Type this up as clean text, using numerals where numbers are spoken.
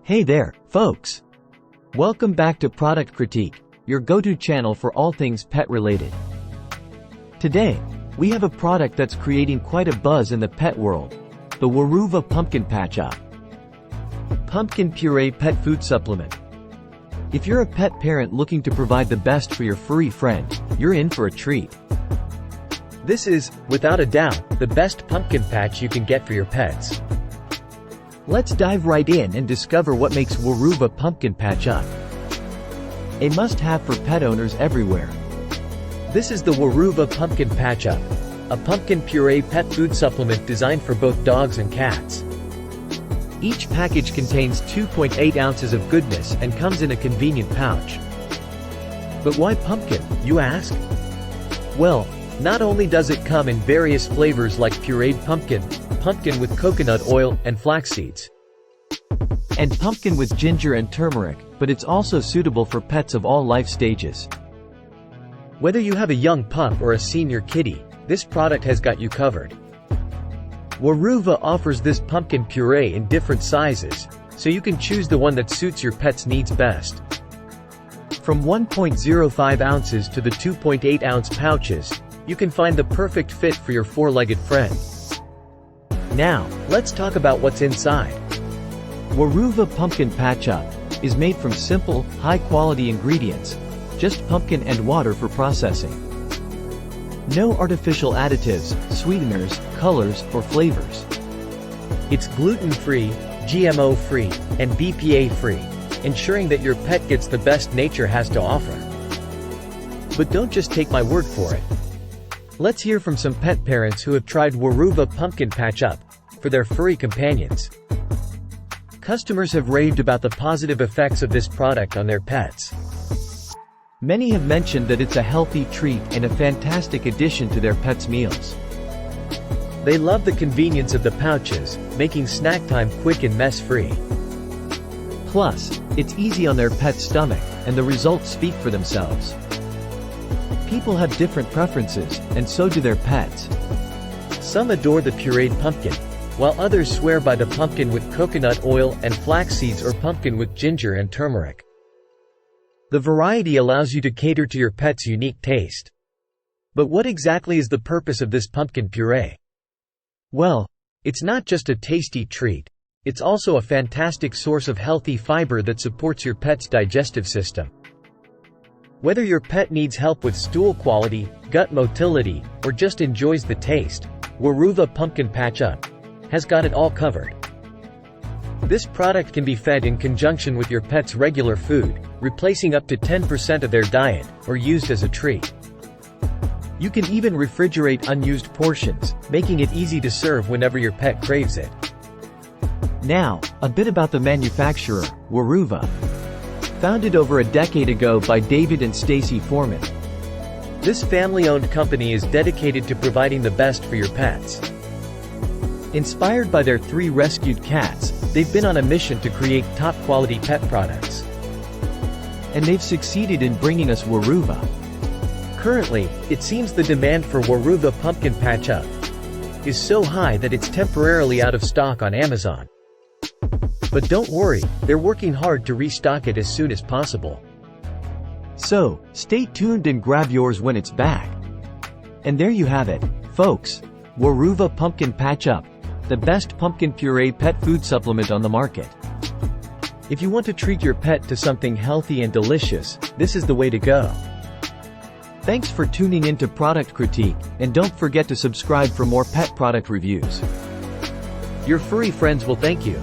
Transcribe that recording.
Hey there, folks! Welcome back to Product Critique, your go-to channel for all things pet-related. Today, we have a product that's creating quite a buzz in the pet world, the Weruva Pumpkin Patch Up Pumpkin Puree Pet Food Supplement. If you're a pet parent looking to provide the best for your furry friend, you're in for a treat. This is, without a doubt, the best pumpkin patch you can get for your pets. Let's dive right in and discover what makes Weruva Pumpkin Patch Up a must-have for pet owners everywhere. This is the Weruva Pumpkin Patch Up, a pumpkin puree pet food supplement designed for both dogs and cats. Each package contains 2.8 ounces of goodness and comes in a convenient pouch. But why pumpkin, you ask? Well, not only does it come in various flavors like pureed pumpkin, pumpkin with coconut oil and flax seeds, and pumpkin with ginger and turmeric, but it's also suitable for pets of all life stages. Whether you have a young pup or a senior kitty, this product has got you covered. Weruva offers this pumpkin puree in different sizes, so you can choose the one that suits your pet's needs best. From 1.05 ounces to the 2.8 ounce pouches, you can find the perfect fit for your four-legged friend. Now, let's talk about what's inside. Weruva Pumpkin Patch Up is made from simple, high-quality ingredients, just pumpkin and water for processing. No artificial additives, sweeteners, colors, or flavors. It's gluten-free, GMO-free, and BPA-free, ensuring that your pet gets the best nature has to offer. But don't just take my word for it. Let's hear from some pet parents who have tried Weruva Pumpkin Patch Up for their furry companions. Customers have raved about the positive effects of this product on their pets. Many have mentioned that it's a healthy treat and a fantastic addition to their pets' meals. They love the convenience of the pouches, making snack time quick and mess-free. Plus, it's easy on their pet's stomach, and the results speak for themselves. People have different preferences, and so do their pets. Some adore the pureed pumpkin, while others swear by the pumpkin with coconut oil and flax seeds or pumpkin with ginger and turmeric. The variety allows you to cater to your pet's unique taste. But what exactly is the purpose of this pumpkin puree? Well, it's not just a tasty treat, it's also a fantastic source of healthy fiber that supports your pet's digestive system. Whether your pet needs help with stool quality, gut motility, or just enjoys the taste, Weruva Pumpkin Patch Up has got it all covered. This product can be fed in conjunction with your pet's regular food, replacing up to 10% of their diet, or used as a treat. You can even refrigerate unused portions, making it easy to serve whenever your pet craves it. Now, a bit about the manufacturer, Weruva. Founded over a decade ago by David and Stacy Foreman. This family-owned company is dedicated to providing the best for your pets. Inspired by their 3 rescued cats, they've been on a mission to create top-quality pet products. And they've succeeded in bringing us Weruva. Currently, it seems the demand for Weruva Pumpkin Patch Up is so high that it's temporarily out of stock on Amazon. But don't worry, they're working hard to restock it as soon as possible. So, stay tuned and grab yours when it's back. And there you have it, folks. Weruva Pumpkin Patch Up, the best pumpkin puree pet food supplement on the market. If you want to treat your pet to something healthy and delicious, this is the way to go. Thanks for tuning in to Product Critique, and don't forget to subscribe for more pet product reviews. Your furry friends will thank you.